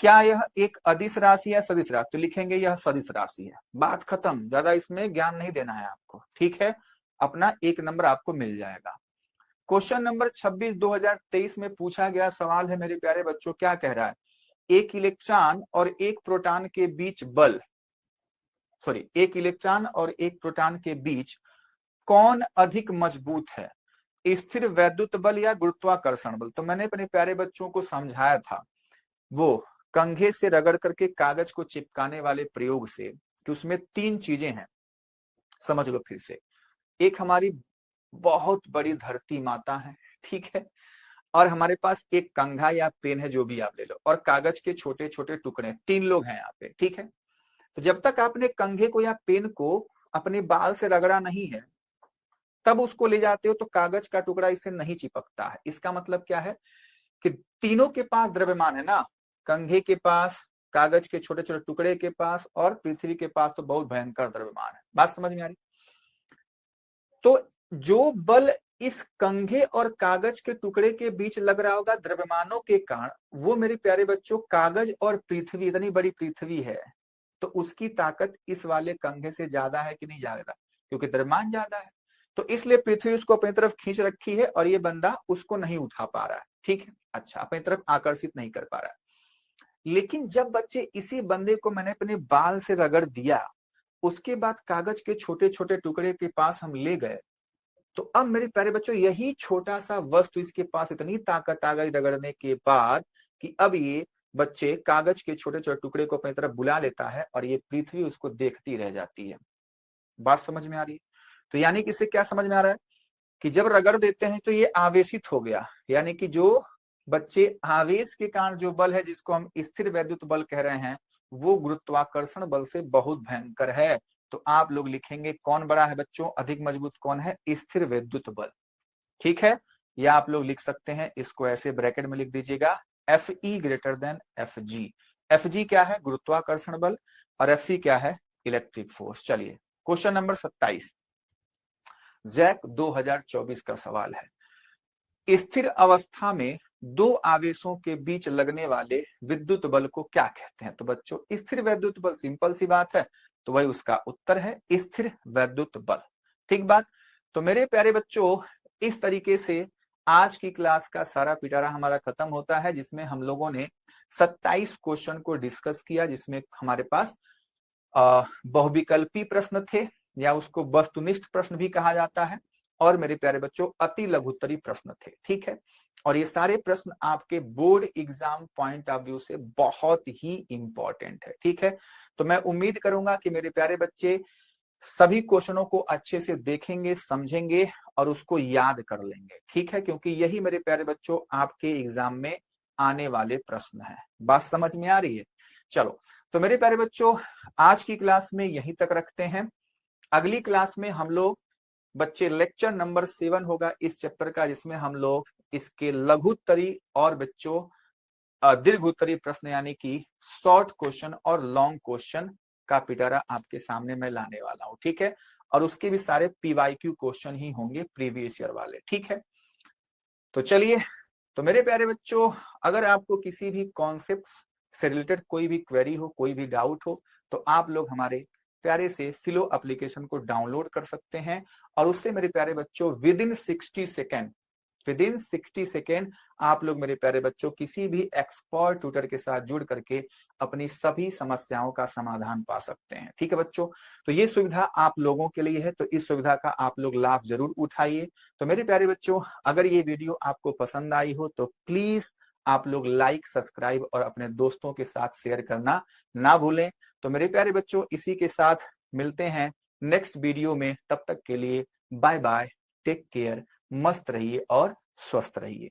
क्या यह एक अदिश राशि है सदिश राशि, तो लिखेंगे यह सदिश राशि है। बात खत्म, ज्यादा इसमें ज्ञान नहीं देना है आपको। ठीक है, अपना 1 नंबर आपको मिल जाएगा। क्वेश्चन नंबर 26 2023 में पूछा गया सवाल है मेरे प्यारे बच्चों, क्या कह रहा है, एक इलेक्ट्रॉन और एक प्रोटॉन के बीच बल, सॉरी, एक इलेक्ट्रॉन और एक प्रोटॉन के बीच कौन अधिक मजबूत है, स्थिर वैद्युत बल या गुरुत्वाकर्षण बल। तो मैंने अपने प्यारे बच्चों को समझाया था वो कंघे से रगड़ करके कागज को चिपकाने वाले प्रयोग से, कि उसमें 3 चीजें हैं, समझ लो फिर से। एक हमारी बहुत बड़ी धरती माता है, ठीक है, और हमारे पास एक कंघा या पेन है, जो भी आप ले लो, और कागज के छोटे छोटे टुकड़े, 3 लोग हैं यहाँ पे। ठीक है, तो जब तक आपने कंघे को या पेन को अपने बाल से रगड़ा नहीं है तब उसको ले जाते हो तो कागज का टुकड़ा इससे नहीं चिपकता है। इसका मतलब क्या है कि तीनों के पास द्रव्यमान है ना, कंघे के पास, कागज के छोटे छोटे टुकड़े के पास, और पृथ्वी के पास तो बहुत भयंकर द्रव्यमान है। बात समझ में आ रही? तो जो बल इस कंघे और कागज के टुकड़े के बीच लग रहा होगा द्रव्यमानों के कारण, वो मेरे प्यारे बच्चों कागज और पृथ्वी, इतनी बड़ी पृथ्वी है तो उसकी ताकत इस वाले कंघे से ज्यादा है कि नहीं ज्यादा, क्योंकि द्रव्यमान ज्यादा है। तो इसलिए पृथ्वी उसको अपनी तरफ खींच रखी है और ये बंदा उसको नहीं उठा पा रहा है। ठीक है, अच्छा, अपनी तरफ आकर्षित नहीं कर पा रहा है। लेकिन जब बच्चे इसी बंदे को मैंने अपने बाल से रगड़ दिया, उसके बाद कागज के छोटे छोटे टुकड़े के पास हम ले गए, तो अब मेरे प्यारे बच्चों यही छोटा सा वस्तु इसके पास इतनी ताकत आ गई रगड़ने के बाद कि अब ये बच्चे कागज के छोटे छोटे टुकड़े को अपनी तरफ बुला लेता है और ये पृथ्वी उसको देखती रह जाती है। बात समझ में आ रही है? तो यानी कि इससे क्या समझ में आ रहा है कि जब रगड़ देते हैं तो ये आवेशित हो गया, यानी कि जो बच्चे आवेश के कारण जो बल है जिसको हम स्थिर वैद्युत बल कह रहे हैं वो गुरुत्वाकर्षण बल से बहुत भयंकर है। तो आप लोग लिखेंगे कौन बड़ा है बच्चों, अधिक मजबूत कौन है, स्थिर वैद्युत बल। ठीक है, या आप लोग लिख सकते हैं इसको ऐसे ब्रैकेट में लिख दीजिएगा F E greater than F G. F G क्या है, गुरुत्वाकर्षण बल, और एफ ई क्या है, इलेक्ट्रिक फोर्स। चलिए क्वेश्चन नंबर 27 जैक 2024 का सवाल है, स्थिर अवस्था में दो आवेशों के बीच लगने वाले विद्युत बल को क्या कहते हैं। तो बच्चों स्थिर वैद्युत बल, सिंपल सी बात है, तो वही उसका उत्तर है स्थिर वैद्युत बल। ठीक बात। तो मेरे प्यारे बच्चों इस तरीके से आज की क्लास का सारा पिटारा हमारा खत्म होता है, जिसमें हम लोगों ने 27 क्वेश्चन को डिस्कस किया, जिसमें हमारे पास बहुविकल्पी प्रश्न थे या उसको वस्तुनिष्ठ प्रश्न भी कहा जाता है, और मेरे प्यारे बच्चों अति लघुत्तरी प्रश्न थे। ठीक है, और ये सारे प्रश्न आपके board exam point of view से बहुत ही इंपॉर्टेंट है। ठीक है, तो मैं उम्मीद करूंगा कि मेरे प्यारे बच्चे सभी क्वेश्चनों को अच्छे से देखेंगे, समझेंगे और उसको याद कर लेंगे। ठीक है, क्योंकि यही मेरे प्यारे बच्चों आपके एग्जाम में आने वाले प्रश्न है। बात समझ में आ रही है? चलो, तो मेरे प्यारे बच्चों आज की क्लास में यहीं तक रखते हैं। अगली क्लास में हम लोग बच्चे लेक्चर नंबर 7 होगा इस चैप्टर का, जिसमें हम लोग इसके लघुत्तरी और बच्चों दीर्घ उत्तरी प्रश्न यानी कि शॉर्ट क्वेश्चन और लॉन्ग क्वेश्चन का पिटारा आपके सामने मैं लाने वाला हूं। ठीक है, और उसके भी सारे पीवाईक्यू क्वेश्चन ही होंगे, प्रीवियस ईयर वाले। ठीक है, तो चलिए, तो मेरे प्यारे बच्चों अगर आपको किसी भी कॉन्सेप्ट से रिलेटेड कोई भी क्वेरी हो, कोई भी डाउट हो, तो आप लोग हमारे प्यारे से फिलो एप्लीकेशन को डाउनलोड कर सकते हैं, और उससे मेरे प्यारे बच्चों विद इन 60 सेकेंड आप लोग मेरे प्यारे बच्चों किसी भी एक्सपर्ट ट्यूटर के साथ जुड़ करके अपनी सभी समस्याओं का समाधान पा सकते हैं। ठीक है बच्चों, तो ये सुविधा आप लोगों के लिए है, तो इस सुविधा का आप लोग लाभ जरूर उठाइए। तो मेरे प्यारे बच्चों अगर ये वीडियो आपको पसंद आई हो तो प्लीज आप लोग लाइक, सब्सक्राइब और अपने दोस्तों के साथ शेयर करना ना भूलें। तो मेरे प्यारे बच्चों इसी के साथ मिलते हैं नेक्स्ट वीडियो में, तब तक के लिए बाय बाय, टेक केयर, मस्त रहिए और स्वस्थ रहिए।